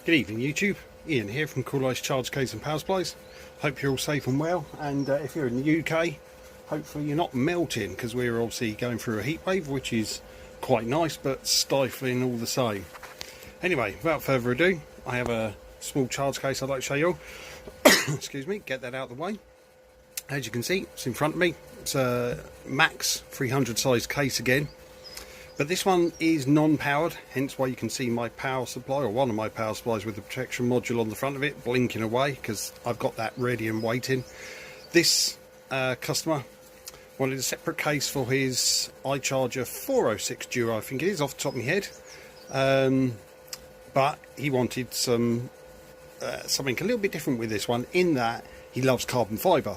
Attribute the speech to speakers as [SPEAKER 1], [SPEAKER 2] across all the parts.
[SPEAKER 1] Good evening YouTube, Ian here from Coolice Charge Case and Power Supplies. Hope you're all safe and well, and if you're in the UK, hopefully you're not melting, because we're obviously going through a heat wave, which is quite nice but stifling all the same. Anyway, without further ado, I have a small charge case I'd like to show you all. Excuse me, get that out of the way. As you can see, it's in front of me. It's a max 300 size case again. But this one is non-powered, hence why you can see my power supply, or one of my power supplies with the protection module on the front of it, blinking away, because I've got that ready and waiting. This customer wanted a separate case for his iCharger 406 Duo, I think it is, off the top of my head. But he wanted something a little bit different with this one, in that he loves carbon fibre.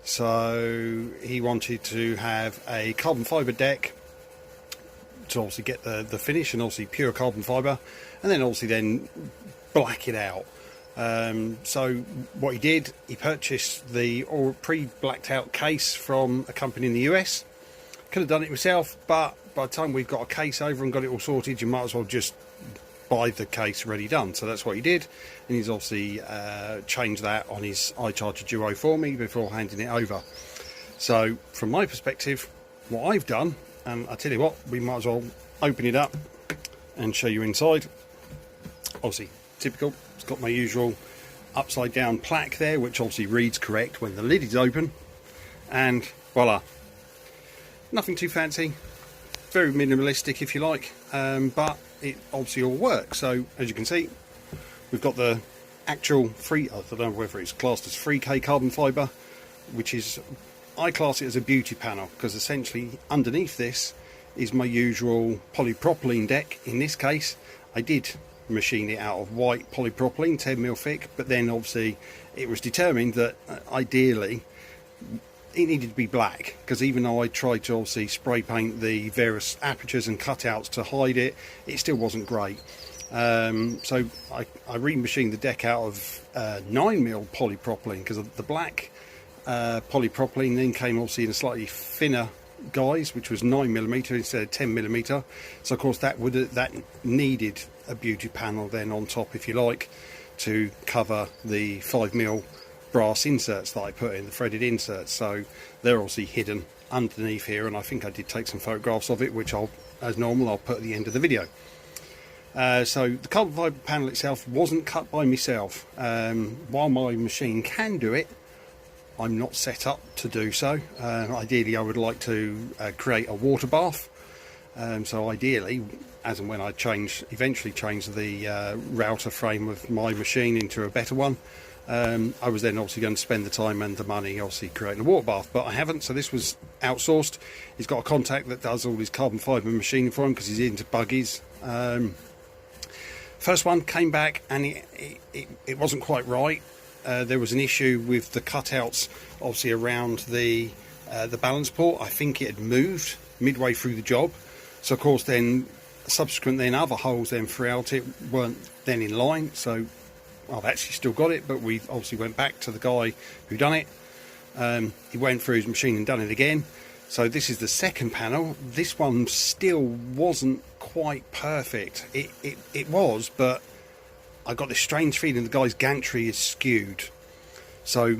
[SPEAKER 1] So he wanted to have a carbon fibre deck to obviously get the finish, and obviously pure carbon fibre, and then obviously then black it out. So what he did, he purchased the pre-blacked out case from a company in the US. Could have done it myself, but by the time we've got a case over and got it all sorted, you might as well just buy the case ready done. So that's what he did, and he's obviously changed that on his iCharger Duo for me before handing it over. So from my perspective, what I've done, and I tell you what, we might as well open it up and show you inside. Obviously, typical, it's got my usual upside down plaque there, which obviously reads correct when the lid is open. And voila, nothing too fancy, very minimalistic if you like, but it obviously all works. So as you can see, we've got the actual free, I don't know whether it's classed as 3K carbon fibre, which is, I class it as a beauty panel, because essentially underneath this is my usual polypropylene deck. In this case, I did machine it out of white polypropylene, 10mm thick, but then obviously it was determined that ideally it needed to be black, because even though I tried to obviously spray paint the various apertures and cutouts to hide it, it still wasn't great. So I remachined the deck out of 9mm polypropylene, because the black polypropylene then came obviously in a slightly thinner guise, which was 9mm instead of 10mm. So of course that needed a beauty panel then on top, if you like, to cover the 5mm brass inserts that I put in, the threaded inserts. So they're obviously hidden underneath here, and I think I did take some photographs of it, which I'll, as normal, I'll put at the end of the video. So the carbon fibre panel itself wasn't cut by myself. While my machine can do it, I'm not set up to do so. Ideally I would like to create a water bath. So ideally, as and when I eventually change the router frame of my machine into a better one, I was then obviously going to spend the time and the money obviously creating a water bath, but I haven't. So this was outsourced. He's got a contact that does all his carbon fibre machining for him, because he's into buggies. First one came back and it wasn't quite right. There was an issue with the cutouts obviously around the balance port. I think it had moved midway through the job, so of course then subsequent other holes then throughout it weren't then in line. So I've actually still got it, but we obviously went back to the guy who done it. He went through his machine and done it again. So this is the second panel. This one still wasn't quite perfect. It was, but I got this strange feeling the guy's gantry is skewed. So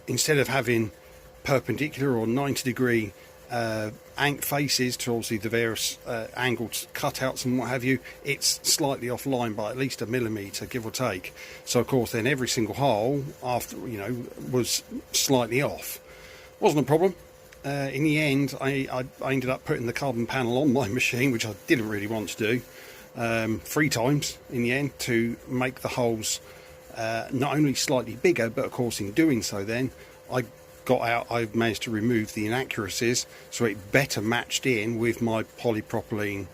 [SPEAKER 1] instead of having perpendicular or 90-degree faces to obviously the various angled cutouts and what have you, it's slightly offline by at least 1mm, give or take. So of course then every single hole after, was slightly off. Wasn't a problem. In the end, I ended up putting the carbon panel on my machine, which I didn't really want to do. 3 times in the end, to make the holes not only slightly bigger, but of course in doing so then I managed to remove the inaccuracies, so it better matched in with my polypropylene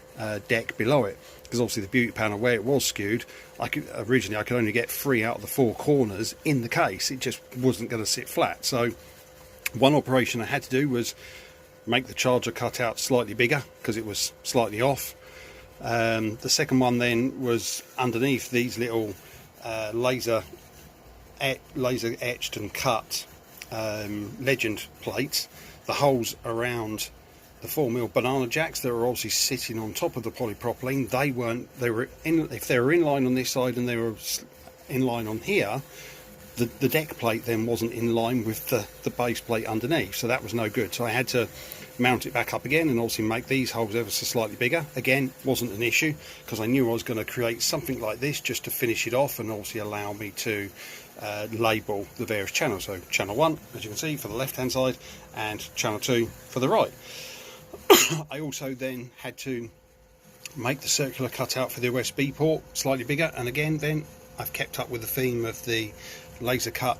[SPEAKER 1] deck below it. Because obviously the beauty panel, where it was skewed, originally I could only get 3 out of the 4 corners in the case. It just wasn't going to sit flat. So one operation I had to do was make the charger cutout slightly bigger, because it was slightly off. The second one then was underneath these little laser etched and cut legend plates. The holes around the 4mm banana jacks that are obviously sitting on top of the polypropylene. If they were in line on this side and they were in line on here, the deck plate then wasn't in line with the base plate underneath, so that was no good. So I had to mount it back up again and obviously make these holes ever so slightly bigger. Again, wasn't an issue because I knew I was going to create something like this just to finish it off and obviously allow me to label the various channels. So channel 1, as you can see, for the left hand side, and channel 2 for the right. I also then had to make the circular cutout for the USB port slightly bigger, and again then I've kept up with the theme of the laser cut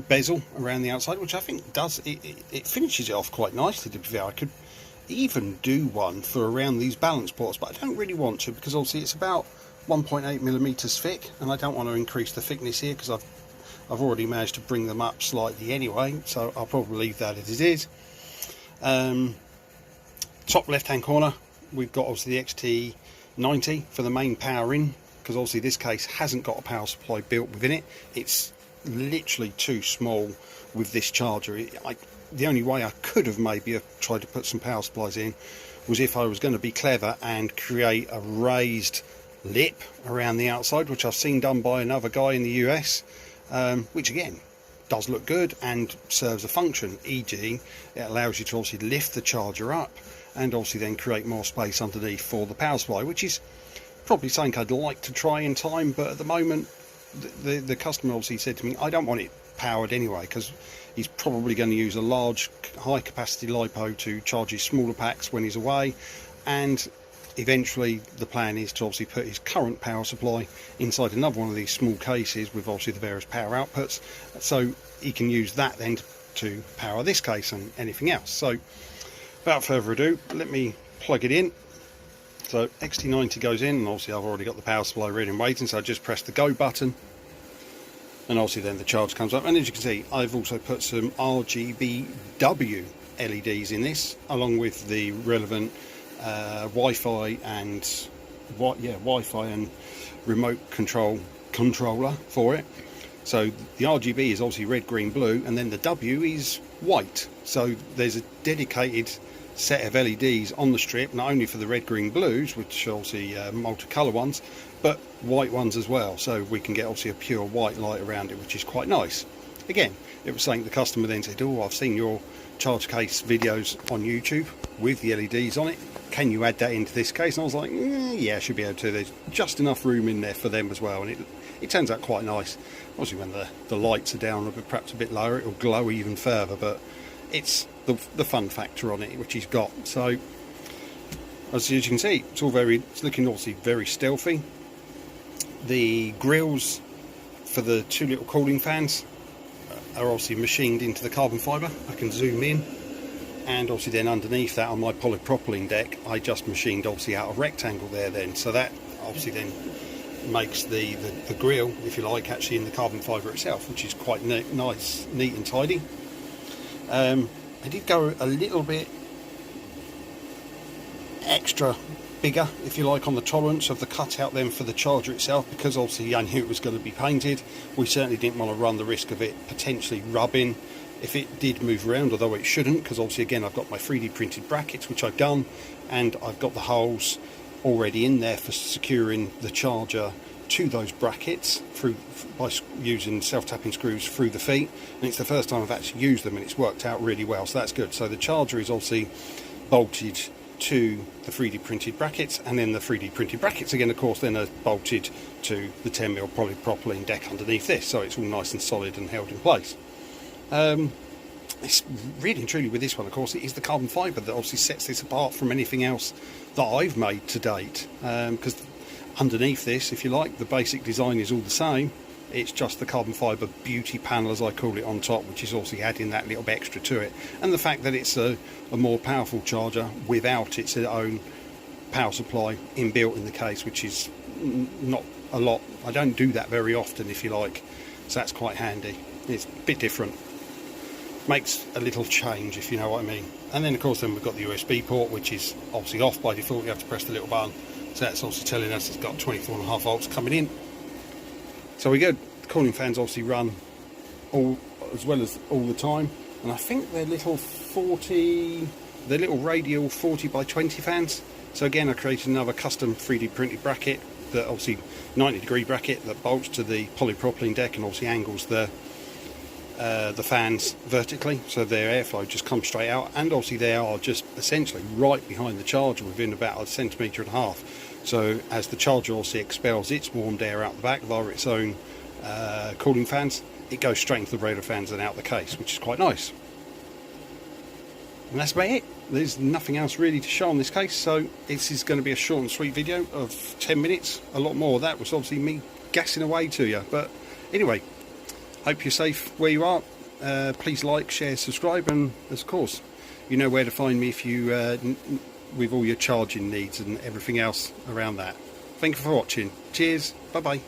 [SPEAKER 1] bezel around the outside, which I think does it finishes it off quite nicely, to be fair. I could even do one for around these balance ports, but I don't really want to because obviously it's about 1.8mm thick and I don't want to increase the thickness here because I've already managed to bring them up slightly anyway, so I'll probably leave that as it is. Top left hand corner we've got obviously the XT90 for the main power in, because obviously this case hasn't got a power supply built within it. It's literally too small with this charger. The only way I could have maybe tried to put some power supplies in was if I was going to be clever and create a raised lip around the outside, which I've seen done by another guy in the US, which again does look good and serves a function, e.g. it allows you to obviously lift the charger up and obviously then create more space underneath for the power supply, which is probably something I'd like to try in time, but at the moment the customer obviously said to me, I don't want it powered anyway, because he's probably going to use a large high capacity LiPo to charge his smaller packs when he's away, and eventually the plan is to obviously put his current power supply inside another one of these small cases with obviously the various power outputs, so he can use that then to power this case and anything else. So without further ado, let me plug it in. So XT90 goes in, and obviously I've already got the power supply ready and waiting, so I just press the go button and obviously then the charge comes up. And as you can see, I've also put some RGBW LEDs in this, along with the relevant Wi-Fi and remote controller for it. So the RGB is obviously red, green, blue, and then the W is white. So there's a dedicated set of LEDs on the strip, not only for the red, green, blues, which are obviously multicolour ones, but white ones as well, so we can get obviously a pure white light around it, which is quite nice. Again, it was something the customer then said, oh, I've seen your charge case videos on YouTube with the LEDs on it, can you add that into this case? And I was like, yeah, I should be able to. There's just enough room in there for them as well, and it turns out quite nice. Obviously when the lights are down, perhaps a bit lower, it'll glow even further, but it's the fun factor on it which he's got. So as you can see, it's looking obviously very stealthy. The grills for the two little cooling fans are obviously machined into the carbon fibre. I can zoom in, and obviously then underneath that on my polypropylene deck I just machined obviously out a rectangle there then, so that obviously then makes the grill, if you like, actually in the carbon fibre itself, which is quite nice, neat and tidy. I did go a little bit extra bigger, if you like, on the tolerance of the cutout then for the charger itself, because obviously I knew it was going to be painted. We certainly didn't want to run the risk of it potentially rubbing if it did move around, although it shouldn't, because obviously again I've got my 3D printed brackets which I've done, and I've got the holes already in there for securing the charger to those brackets by using self-tapping screws through the feet, and it's the first time I've actually used them and it's worked out really well, so that's good. So the charger is obviously bolted to the 3D printed brackets, and then the 3D printed brackets again of course then are bolted to the 10mm polypropylene deck underneath this, so it's all nice and solid and held in place. It's really and truly with this one, of course, it is the carbon fibre that obviously sets this apart from anything else that I've made to date, because underneath this, if you like, the basic design is all the same. It's just the carbon fibre beauty panel, as I call it, on top, which is obviously adding that little bit extra to it, and the fact that it's a more powerful charger without its own power supply inbuilt in the case, which is not a lot. I don't do that very often, if you like, so that's quite handy. It's a bit different, makes a little change, if you know what I mean. And then of course then we've got the USB port, which is obviously off by default. You have to press the little button, so that's also telling us it's got 24.5 volts coming in. So we go, the cooling fans obviously run all as well as all the time, and I think they're little 40 They're little radial 40 by 20 fans. So again, I created another custom 3D printed bracket, that obviously 90-degree bracket that bolts to the polypropylene deck and obviously angles the fans vertically, so their airflow just comes straight out. And obviously they are just essentially right behind the charger, within about 1.5 centimetres. So as the charger also expels its warmed air out the back via its own cooling fans, it goes straight into the radial fans and out the case, which is quite nice. And that's about it. There's nothing else really to show on this case, so this is going to be a short and sweet video of 10 minutes. A lot more of that was obviously me gassing away to you, but anyway, hope you're safe where you are. Please like, share, subscribe, and of course you know where to find me if you with all your charging needs and everything else around that. Thank you for watching. Cheers, bye bye.